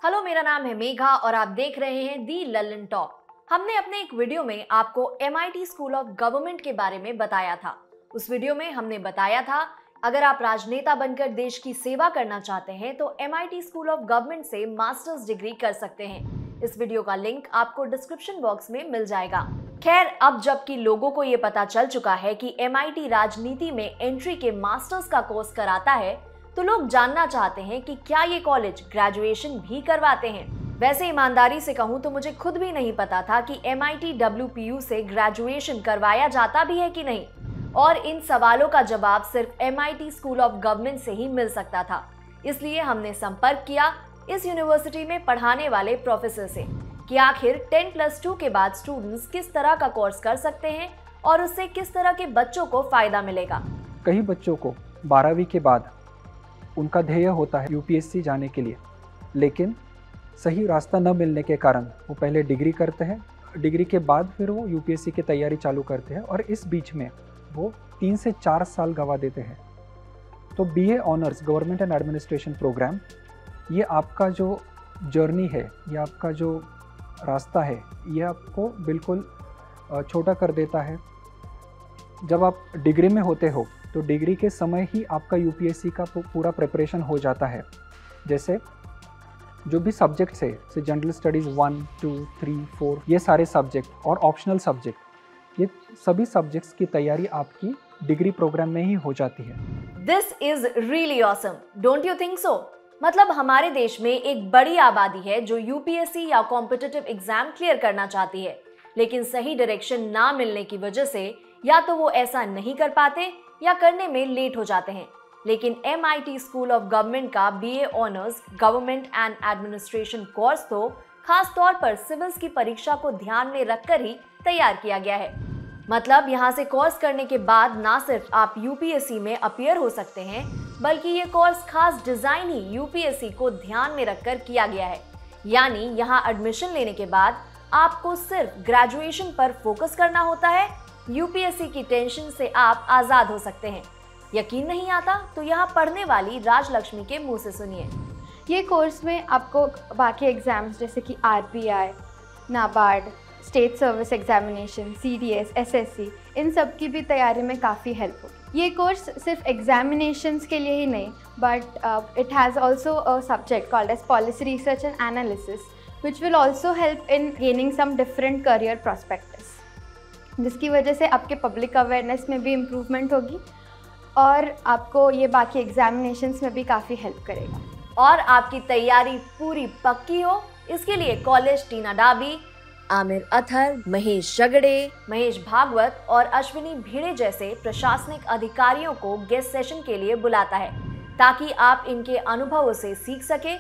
Hello, मेरा नाम है मेघा और आप देख रहे हैं दी लल्लन टॉक। हमने अपने एक वीडियो में आपको MIT स्कूल ऑफ गवर्नमेंट के बारे में बताया था। उस वीडियो में हमने बताया था अगर आप राजनेता बनकर देश की सेवा करना चाहते हैं तो MIT स्कूल ऑफ गवर्नमेंट से मास्टर्स डिग्री कर सकते हैं। इस वीडियो का लिंक आपको डिस्क्रिप्शन बॉक्स में मिल जाएगा। खैर, अब जबकि लोगों को ये पता चल चुका है कि MIT राजनीति में एंट्री के मास्टर्स का कोर्स कराता है, तो लोग जानना चाहते हैं कि क्या ये कॉलेज ग्रेजुएशन भी करवाते हैं। वैसे ईमानदारी से कहूँ तो मुझे खुद भी नहीं पता था कि MIT WPU से ग्रेजुएशन करवाया जाता भी है कि नहीं, और इन सवालों का जवाब सिर्फ MIT स्कूल ऑफ गवर्नमेंट से ही मिल सकता था। इसलिए हमने संपर्क किया इस यूनिवर्सिटी में पढ़ाने वाले प्रोफेसर से कि आखिर 10+2 के बाद स्टूडेंट्स किस तरह का कोर्स कर सकते हैं और उससे किस तरह के बच्चों को फायदा मिलेगा। कई बच्चों को 12वीं के बाद उनका ध्येय होता है UPSC जाने के लिए, लेकिन सही रास्ता न मिलने के कारण वो पहले डिग्री करते हैं, डिग्री के बाद फिर वो UPSC की तैयारी चालू करते हैं और इस बीच में वो 3 से 4 साल गंवा देते हैं। तो BA honours government and administration programme, ये आपका जो जर्नी है, ये आपका जो रास्ता है, ये आपको बिल्कुल छोटा कर देता है। जब आप डिग्री में होते हो तो डिग्री के समय ही आपका UPSC का पूरा प्रिपरेशन हो जाता है। जैसे जो भी सब्जेक्ट्स है, जैसे जनरल स्टडीज़ 1, 2, 3, 4, ये सारे सब्जेक्ट और ऑप्शनल सब्जेक्ट, ये सभी सब्जेक्ट्स की तैयारी आपकी डिग्री प्रोग्राम में ही हो जाती है। This is really awesome, don't you think so? मतलब हमारे देश में एक बड़ी आबादी है जो UPSC या कॉम्पिटिटिव एग्जाम क्लियर करना चाहती है, लेकिन सही डायरेक्शन ना मिलने की वजह से या तो वो ऐसा नहीं कर पाते या करने में लेट हो जाते हैं। लेकिन MIT स्कूल ऑफ गवर्नमेंट का BA honours government and administration course तो खास तौर पर सिविल्स की परीक्षा को ध्यान में रखकर ही तैयार किया गया है। मतलब यहाँ से कोर्स करने के बाद ना सिर्फ आप UPSC में अपीयर हो सकते हैं, बल्कि ये कोर्स खास डिजाइन ही UPSC को ध्यान में रखकर किया गया है। यानी यहाँ एडमिशन लेने के बाद आपको सिर्फ ग्रेजुएशन पर फोकस करना होता है, UPSC की टेंशन से आप आजाद हो सकते हैं। यकीन नहीं आता तो यहाँ पढ़ने वाली राजलक्ष्मी के मुंह से सुनिए। ये कोर्स में आपको बाकी एग्जाम्स जैसे कि RPI, NABARD, state service examination, CDS, SSC, इन सब की भी तैयारी में काफ़ी हेल्प होगी। ये कोर्स सिर्फ एग्जामिनेशंस के लिए ही नहीं, but it has also a subject called as policy research and analysis, which will also help in gaining some different career prospects, जिसकी वजह से आपके पब्लिक अवेयरनेस में भी इम्प्रूवमेंट होगी और आपको ये बाकी एग्जामिनेशंस में भी काफ़ी हेल्प करेगा। और आपकी तैयारी पूरी पक्की हो, इसके लिए कॉलेज टीना डाबी, आमिर अथर, महेश जगड़े, महेश भागवत और अश्विनी भिड़े जैसे प्रशासनिक अधिकारियों को गेस्ट सेशन के लिए बुलाता है, ताकि आप इनके अनुभवों से सीख सके।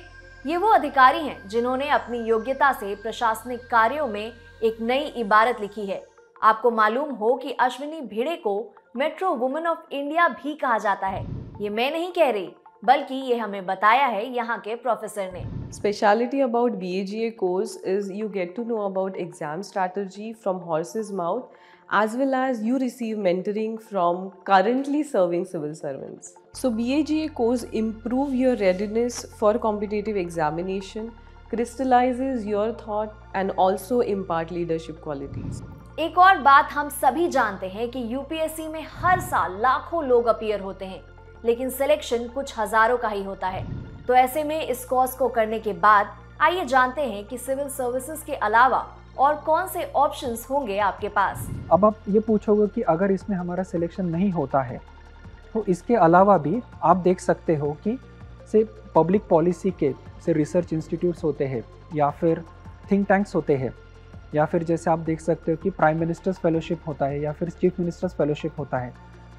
ये वो अधिकारी हैं जिन्होंने अपनी योग्यता से प्रशासनिक कार्यों में एक नई इबारत लिखी है। आपको मालूम हो कि अश्विनी भिड़े को मेट्रो वुमेन ऑफ इंडिया भी कहा जाता है। ये मैं नहीं कह रही, बल्कि ये हमें बताया है यहाँ के प्रोफेसर ने। Speciality about BAGA course is you get to know about exam strategy from horse's mouth, as well as you receive mentoring from currently serving civil servants. So BAGA course improve your readiness for competitive examination, crystallizes your thought and also impart leadership qualities. एक और बात हम सभी जानते हैं कि UPSC में हर साल लाखों लोग अपीयर होते हैं, लेकिन सिलेक्शन कुछ हजारों का ही होता है। तो ऐसे में इस कोर्स को करने के बाद आइए जानते हैं कि सिविल सर्विसेज के अलावा और कौन से ऑप्शंस होंगे आपके पास। अब आप ये पूछोगे कि अगर इसमें हमारा सिलेक्शन नहीं होता है तो इसके अलावा भी आप देख सकते हो कि से पब्लिक पॉलिसी के से रिसर्च इंस्टीट्यूट्स होते हैं या फिर थिंक टैंक्स होते हैं, या फिर जैसे आप देख सकते हो कि प्राइम मिनिस्टर्स फेलोशिप होता है या फिर चीफ मिनिस्टर्स फेलोशिप होता है।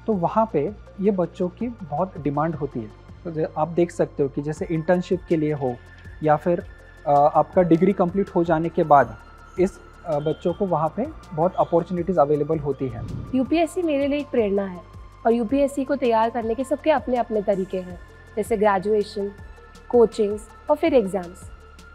तो वहाँ पे ये बच्चों की बहुत डिमांड होती है। तो आप देख सकते हो कि जैसे इंटर्नशिप के लिए हो या फिर आपका डिग्री कंप्लीट हो जाने के बाद इस बच्चों को वहाँ पे बहुत अपॉर्चुनिटीज़ अवेलेबल होती हैं। UPSC मेरे लिए एक प्रेरणा है और UPSC को तैयार करने के सबके अपने अपने तरीके हैं, जैसे ग्रेजुएशन, कोचिंग्स और फिर एग्ज़ाम्स।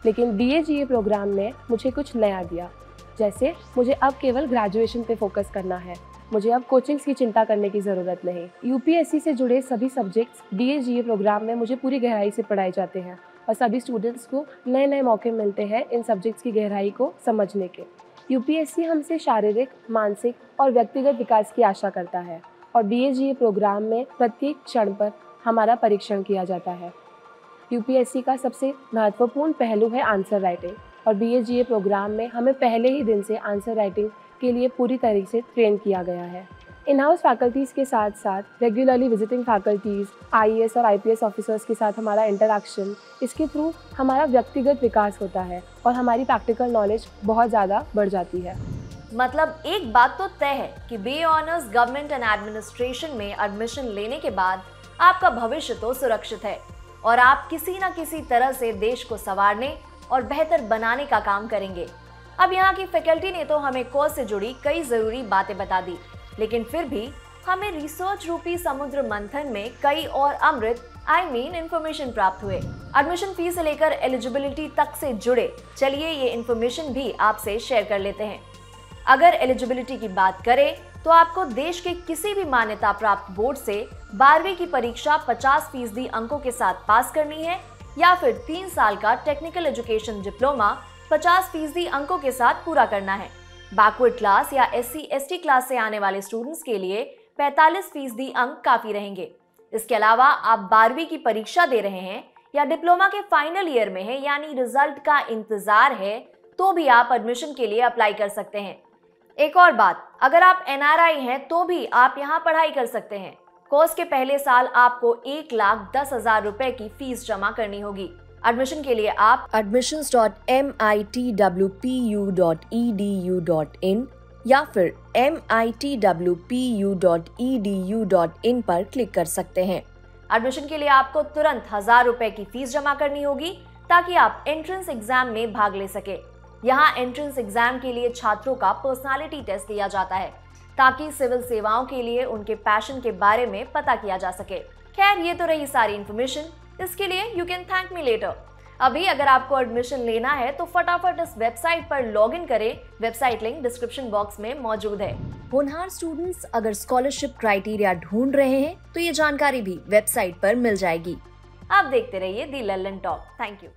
लेकिन BAGA प्रोग्राम ने मुझे कुछ नया दिया, जैसे मुझे अब केवल ग्रेजुएशन पे फोकस करना है, मुझे अब कोचिंग्स की चिंता करने की ज़रूरत नहीं। UPSC से जुड़े सभी सब्जेक्ट्स BAGA प्रोग्राम में मुझे पूरी गहराई से पढ़ाए जाते हैं और सभी स्टूडेंट्स को नए नए मौके मिलते हैं इन सब्जेक्ट्स की गहराई को समझने के। यूपीएससी हमसे शारीरिक, मानसिक और व्यक्तिगत विकास की आशा करता है और BAGA प्रोग्राम में प्रत्येक क्षण पर हमारा परीक्षण किया जाता है। यूपीएससी का सबसे महत्वपूर्ण पहलू है आंसर राइटिंग और BAGA प्रोग्राम में हमें पहले ही दिन से आंसर राइटिंग के लिए पूरी तरह से ट्रेन किया गया है। इन हाउस फैकल्टीज़ के साथ साथ रेगुलरली विजिटिंग फैकल्टीज़, IAS और IPS ऑफिसर्स के साथ हमारा इंटरेक्शन, इसके थ्रू हमारा व्यक्तिगत विकास होता है और हमारी प्रैक्टिकल नॉलेज बहुत ज़्यादा बढ़ जाती है। मतलब एक बात तो तय है कि BA honours government and administration में एडमिशन लेने के बाद आपका भविष्य तो सुरक्षित है और आप किसी न किसी तरह से देश को संवारने और बेहतर बनाने का काम करेंगे। अब यहाँ की फैकल्टी ने तो हमें कोर्स से जुड़ी कई जरूरी बातें बता दी, लेकिन फिर भी हमें रिसर्च रूपी समुद्र मंथन में कई और अमृत इंफॉर्मेशन प्राप्त हुए। एडमिशन फीस से लेकर एलिजिबिलिटी तक से जुड़े चलिए ये इन्फॉर्मेशन भी आपसे शेयर कर लेते हैं। अगर एलिजिबिलिटी की बात करें तो आपको देश के किसी भी मान्यता प्राप्त बोर्ड से 12वीं की परीक्षा 50% अंकों के साथ पास करनी है या फिर 3 साल का टेक्निकल एजुकेशन डिप्लोमा 50% अंकों के साथ पूरा करना है। बैकवर्ड क्लास या SC/ST क्लास से आने वाले स्टूडेंट्स के लिए 45% अंक काफी रहेंगे। इसके अलावा आप 12वीं की परीक्षा दे रहे हैं या डिप्लोमा के फाइनल ईयर में है यानी रिजल्ट का इंतजार है तो भी आप एडमिशन के लिए अप्लाई कर सकते हैं। एक और बात, अगर आप NRI हैं तो भी आप यहाँ पढ़ाई कर सकते हैं। कोर्स के पहले साल आपको 1,10,000 रुपए की फीस जमा करनी होगी। एडमिशन के लिए आप admissions.mitwpu.edu.in या फिर mitwpu.edu.in पर क्लिक कर सकते हैं। एडमिशन के लिए आपको तुरंत 1,000 रुपए की फीस जमा करनी होगी ताकि आप एंट्रेंस एग्जाम में भाग ले सके। यहाँ एंट्रेंस एग्जाम के लिए छात्रों का पर्सनालिटी टेस्ट दिया जाता है ताकि सिविल सेवाओं के लिए उनके पैशन के बारे में पता किया जा सके। खैर, ये तो रही सारी इन्फॉर्मेशन, इसके लिए you can thank me later. अभी अगर आपको एडमिशन लेना है तो फटाफट इस वेबसाइट पर लॉगिन करें। वेबसाइट लिंक डिस्क्रिप्शन बॉक्स में मौजूद है। होनहार स्टूडेंट्स अगर स्कॉलरशिप क्राइटेरिया ढूंढ रहे हैं तो ये जानकारी भी वेबसाइट पर मिल जाएगी। आप देखते रहिए दी लल्लन टॉप। Thank you.